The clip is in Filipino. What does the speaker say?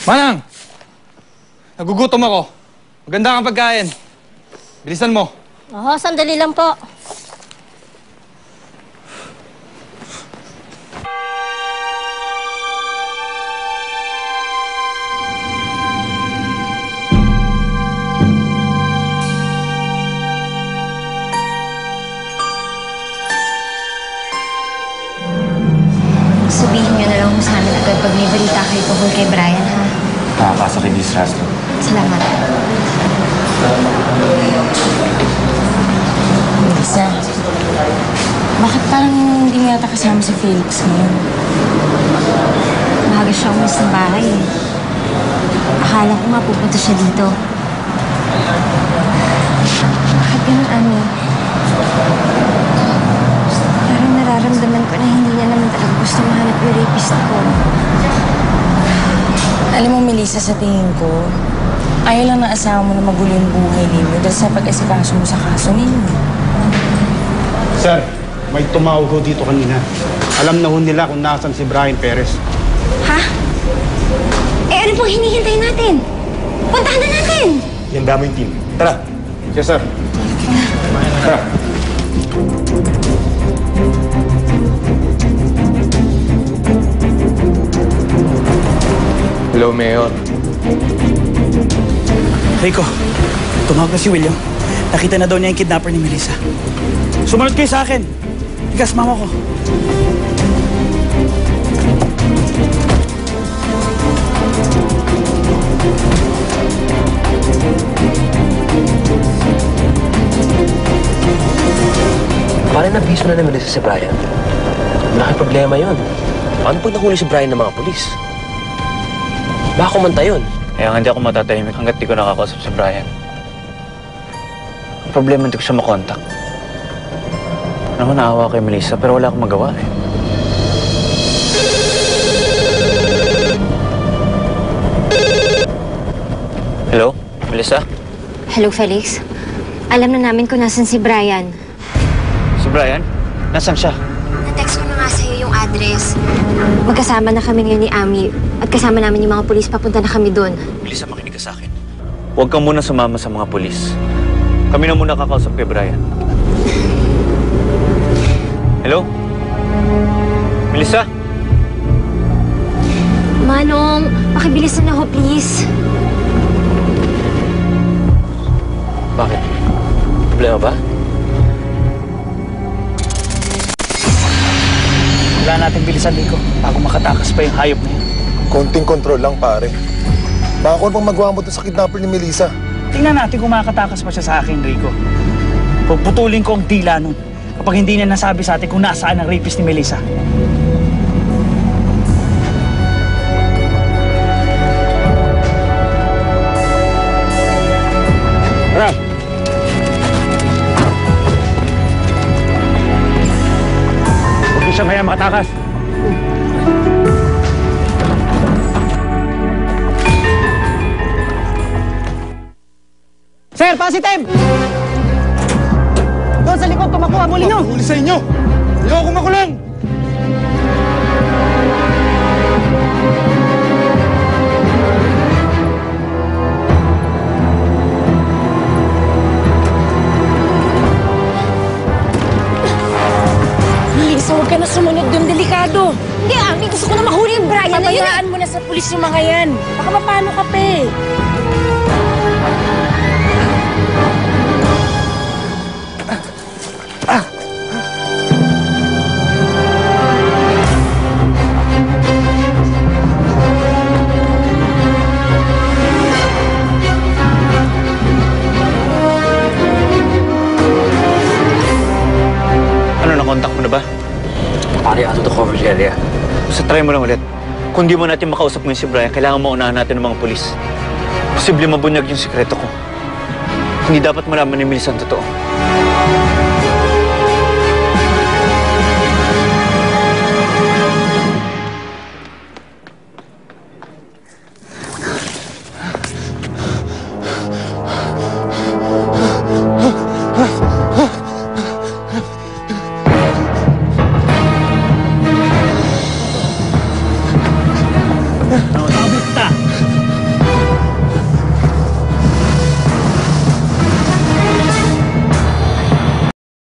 Manang! Nagugutom ako. Maganda kang pagkain. Bilisan mo. Oo, sandali lang po. Sabihin niyo na lang sa amin agad pag may balita kayo tungkol kay Brian, ha? Nakakasa kay Miss Raslo. Salamat. Lisa, bakit parang hindi nga yata kasama si Felix ngayon? Maaga siya umalis ng bahay, eh. Akala ko nga pupunta siya dito. Bakit ganun, Ami? Parang nararamdaman ko na hindi niya naman talaga gusto mahanap yung rapist ko. Alam mo, Melissa, sa tingin ko, ayaw lang ng asawa mo na magulo yung buhay ninyo dahil sa pag-asikaso mo sa kaso ninyo. Sir, may tumawag ho dito kanina. Alam na ho nila kung nasan si Brian Perez. Ha? Eh, ano pong hinihintay natin? Puntahan na natin! Yan damo yung team. Tara! Yes, sir. Tara. Hello, Mayor. Rico, tumawag na si William. Nakita na daw niya yung kidnapper ni Melissa. Sumunod kayo sa akin. Tigas, mama ko. Parang nabiso na naman si Brian. Malaking problema yun. Paano pag nahuli si Brian ng mga pulis? Baka kumanta yun. Kaya hindi ako matatahimik hanggat di ko nakakausap si Brian. Ang problema, hindi ko siya makontak. Ano ko naawa kay Melissa, pero wala akong magawa eh. Hello? Melissa? Hello, Felix. Alam na namin kung nasan si Brian. Si Brian? Nasaan siya? Na-text ko na nga sa'yo yung address. Magkasama na kami ngayon ni Ami at kasama namin yung mga pulis. Papunta na kami doon. Melissa, makinig ka sa akin. Huwag kang muna sumama sa mga pulis. Kami na muna kakausap kay Brian. Hello? Melissa? Manong, pakibilisan na ho, please. Bakit? Problema ba? Wala natin bilisan, Rico, bago makatakas pa yung hayop na yan. Konting control lang, pare. Baka kung pang magawa mo sa kidnapper ni Melissa. Tingnan natin kung makatakas pa siya sa akin, Rico. Puputulin ko ang dila nun kapag hindi niya nasabi sa atin kung nasaan ang rapist ni Melissa. Tara! Huwag niyo siyang kaya makatakas. Sir, positive! Doon sa likod, tumakuha, muli nyo! Huli sa inyo! Ayoko makulong! Melissa, huwag ka na sumunod dun. Delikado. Hindi, Ami. Gusto ko na mahuli yung Brian na yun. Pabayaan mo na sa pulis yung mga yan. Baka mapano ka pa eh. Ano, nakontak mo na ba? Pare, out of the coverage area. Basta try mo lang ulit. Kung di mo natin makausap ngayon si Brian, kailangan maunahan natin ng mga pulis. Posible mabunyag yung sikreto ko. Hindi dapat malaman ni Melissa ang totoo.